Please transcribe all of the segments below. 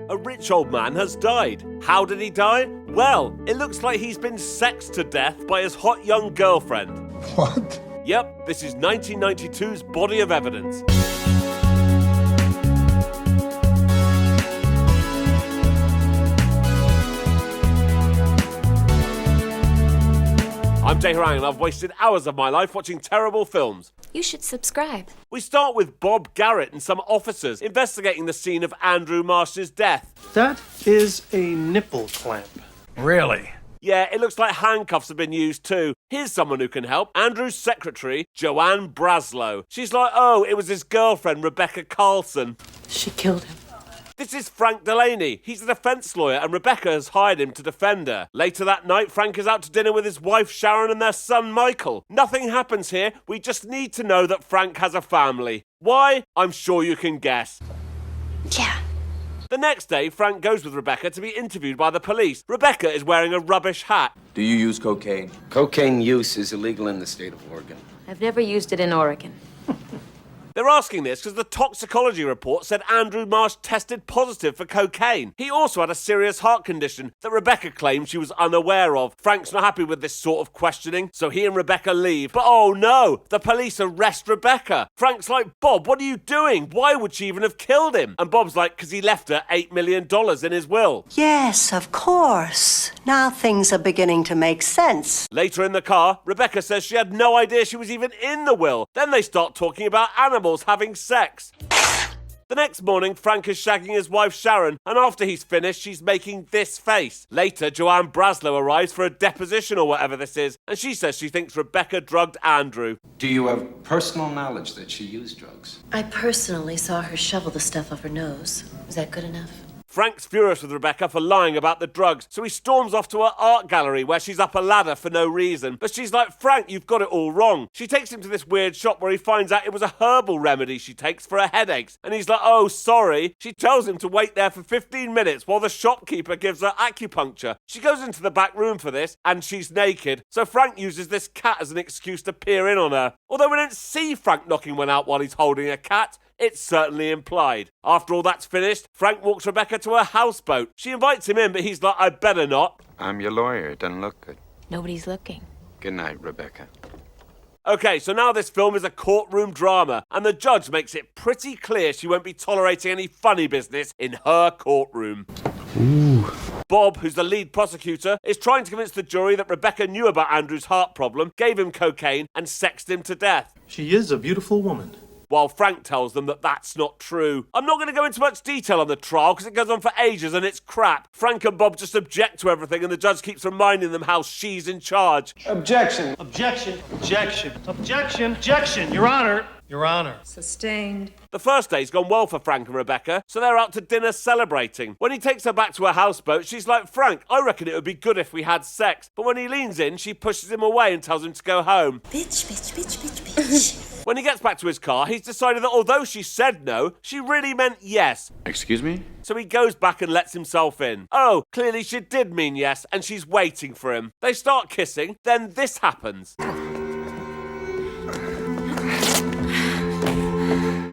A rich old man has died. How did he die? Well, it looks like he's been sexed to death by his hot young girlfriend. What? Yep, this is 1992's body of evidence. I'm Jay Harangue and I've wasted hours of my life watching terrible films. You should subscribe. We start with Bob Garrett and some officers investigating the scene of Andrew Marsh's death. That is a nipple clamp. Really? Yeah, it looks like handcuffs have been used too. Here's someone who can help. Andrew's secretary, Joanne Braslow. She's like, oh, it was his girlfriend, Rebecca Carlson. She killed him. This is Frank Delaney. He's a defense lawyer and Rebecca has hired him to defend her. Later that night, Frank is out to dinner with his wife Sharon and their son Michael. Nothing happens here. We just need to know that Frank has a family. Why? I'm sure you can guess. Yeah. The next day, Frank goes with Rebecca to be interviewed by the police. Rebecca is wearing a rubbish hat. Do you use cocaine? Cocaine use is illegal in the state of Oregon. I've never used it in Oregon. They're asking this because the toxicology report said Andrew Marsh tested positive for cocaine. He also had a serious heart condition that Rebecca claimed she was unaware of. Frank's not happy with this sort of questioning, so he and Rebecca leave. But oh no, the police arrest Rebecca. Frank's like, Bob, what are you doing? Why would she even have killed him? And Bob's like, because he left her $8 million in his will. Yes, of course. Now things are beginning to make sense. Later in the car, Rebecca says she had no idea she was even in the will. Then they start talking about animals having sex. The next morning, Frank is shagging his wife Sharon, and after he's finished, she's making this face. Later, Joanne Braslow arrives for a deposition or whatever this is, and she says she thinks Rebecca drugged Andrew. Do you have personal knowledge that she used drugs? I personally saw her shovel the stuff up her nose. Was that good enough? Frank's furious with Rebecca for lying about the drugs, so he storms off to her art gallery where she's up a ladder for no reason. But she's like, Frank, you've got it all wrong. She takes him to this weird shop where he finds out it was a herbal remedy she takes for her headaches. And he's like, oh, sorry. She tells him to wait there for 15 minutes while the shopkeeper gives her acupuncture. She goes into the back room for this, and she's naked. So Frank uses this cat as an excuse to peer in on her. Although we don't see Frank knocking one out while he's holding a cat, it's certainly implied. After all that's finished, Frank walks Rebecca to her houseboat. She invites him in, but he's like, I better not. I'm your lawyer. It doesn't look good. Nobody's looking. Good night, Rebecca. Okay, so now this film is a courtroom drama, and the judge makes it pretty clear she won't be tolerating any funny business in her courtroom. Ooh. Bob, who's the lead prosecutor, is trying to convince the jury that Rebecca knew about Andrew's heart problem, gave him cocaine, and sexed him to death. She is a beautiful woman. While Frank tells them that that's not true. I'm not going to go into much detail on the trial because it goes on for ages and it's crap. Frank and Bob just object to everything and the judge keeps reminding them how she's in charge. Objection. Objection. Objection. Objection. Objection. Your Honor. Your Honor. Sustained. The first day's gone well for Frank and Rebecca, so they're out to dinner celebrating. When he takes her back to her houseboat, she's like, Frank, I reckon it would be good if we had sex. But when he leans in, she pushes him away and tells him to go home. Bitch, bitch, bitch, bitch, bitch. When he gets back to his car, he's decided that although she said no, she really meant yes. Excuse me? So he goes back and lets himself in. Oh, clearly she did mean yes, and she's waiting for him. They start kissing, then this happens.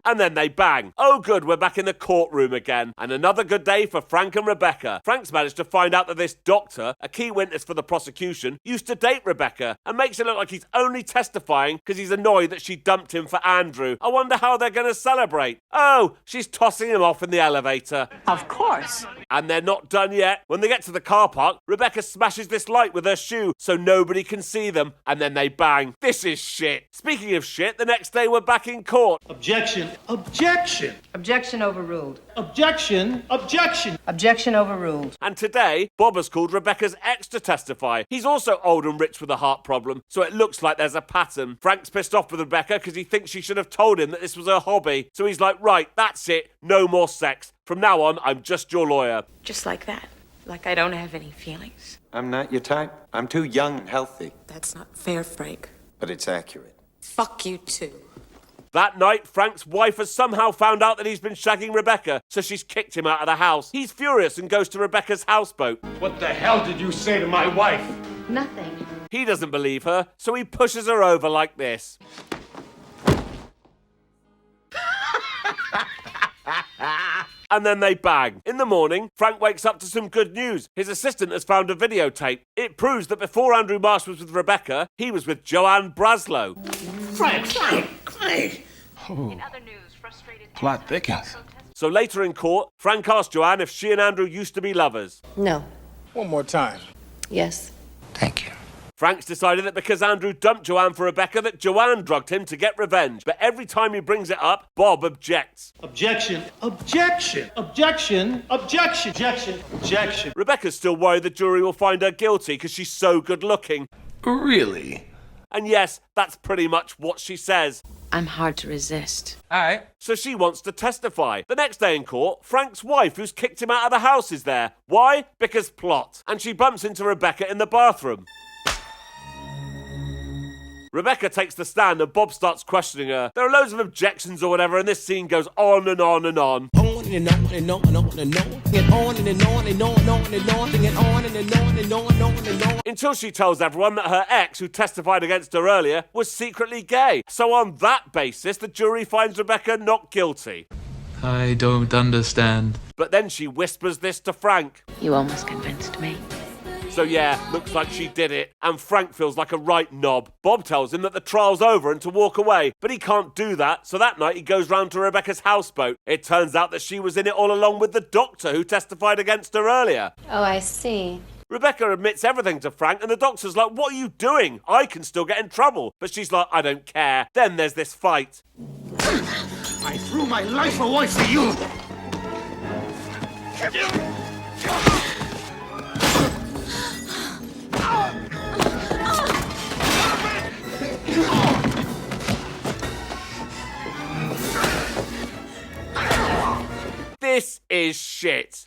And then they bang. Oh good, we're back in the courtroom again. And another good day for Frank and Rebecca. Frank's managed to find out that this doctor, a key witness for the prosecution, used to date Rebecca and makes it look like he's only testifying because he's annoyed that she dumped him for Andrew. I wonder how they're going to celebrate. Oh, she's tossing him off in the elevator. Of course. And they're not done yet. When they get to the car park, Rebecca smashes this light with her shoe so nobody can see them. And then they bang. This is shit. Speaking of shit, the next day we're back in court. Objection. Objection. Objection overruled. Objection. Objection. Objection overruled. And today, Bob has called Rebecca's ex to testify. He's also old and rich with a heart problem, so it looks like there's a pattern. Frank's pissed off with Rebecca because he thinks she should have told him that this was her hobby. So he's like, right, that's it. No more sex. From now on, I'm just your lawyer. Just like that. Like I don't have any feelings. I'm not your type. I'm too young and healthy. That's not fair, Frank. But it's accurate. Fuck you too. That night, Frank's wife has somehow found out that he's been shagging Rebecca, so she's kicked him out of the house. He's furious and goes to Rebecca's houseboat. What the hell did you say to my wife? Nothing. He doesn't believe her, so he pushes her over like this. and then they bang. In the morning, Frank wakes up to some good news. His assistant has found a videotape. It proves that before Andrew Marsh was with Rebecca, he was with Joanne Braslow. Frank! In other news, frustrated Plot thickens. So later in court, Frank asked Joanne if she and Andrew used to be lovers. No. One more time. Yes. Thank you. Frank's decided that because Andrew dumped Joanne for Rebecca, that Joanne drugged him to get revenge. But every time he brings it up, Bob objects. Objection. Objection. Objection. Objection. Objection. Objection. Rebecca's still worried the jury will find her guilty because she's so good looking. Really? And yes, that's pretty much what she says. I'm hard to resist. All right. So she wants to testify. The next day in court, Frank's wife, who's kicked him out of the house, is there. Why? Because plot. And she bumps into Rebecca in the bathroom. Rebecca takes the stand and Bob starts questioning her. There are loads of objections or whatever, and this scene goes on and on and on. On and on and on and on and on and on and on and on and on and on and on and on and on and on. Until she tells everyone that her ex, who testified against her earlier, was secretly gay. So on that basis, the jury finds Rebecca not guilty. I don't understand. But then she whispers this to Frank. You almost convinced me. So yeah, looks like she did it. And Frank feels like a right knob. Bob tells him that the trial's over and to walk away, but he can't do that, so that night he goes round to Rebecca's houseboat. It turns out that she was in it all along with the doctor who testified against her earlier. Oh, I see. Rebecca admits everything to Frank, and the doctor's like, what are you doing? I can still get in trouble. But she's like, I don't care. Then there's this fight. I threw my life away for you! This is shit.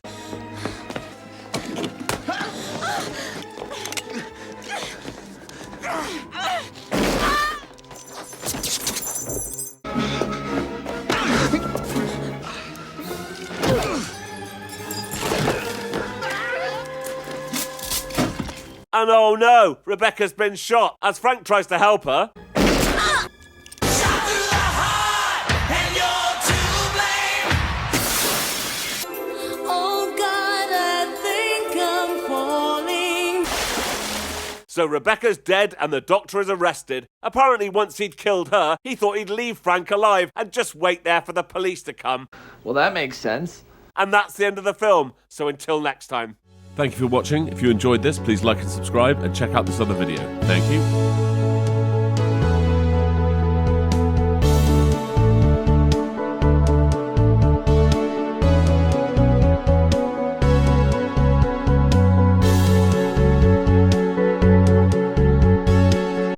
And oh no, Rebecca's been shot as Frank tries to help her. So Rebecca's dead and the doctor is arrested. Apparently once he'd killed her, he thought he'd leave Frank alive and just wait there for the police to come. Well, that makes sense. And that's the end of the film. So until next time. Thank you for watching. If you enjoyed this, please like and subscribe and check out this other video. Thank you.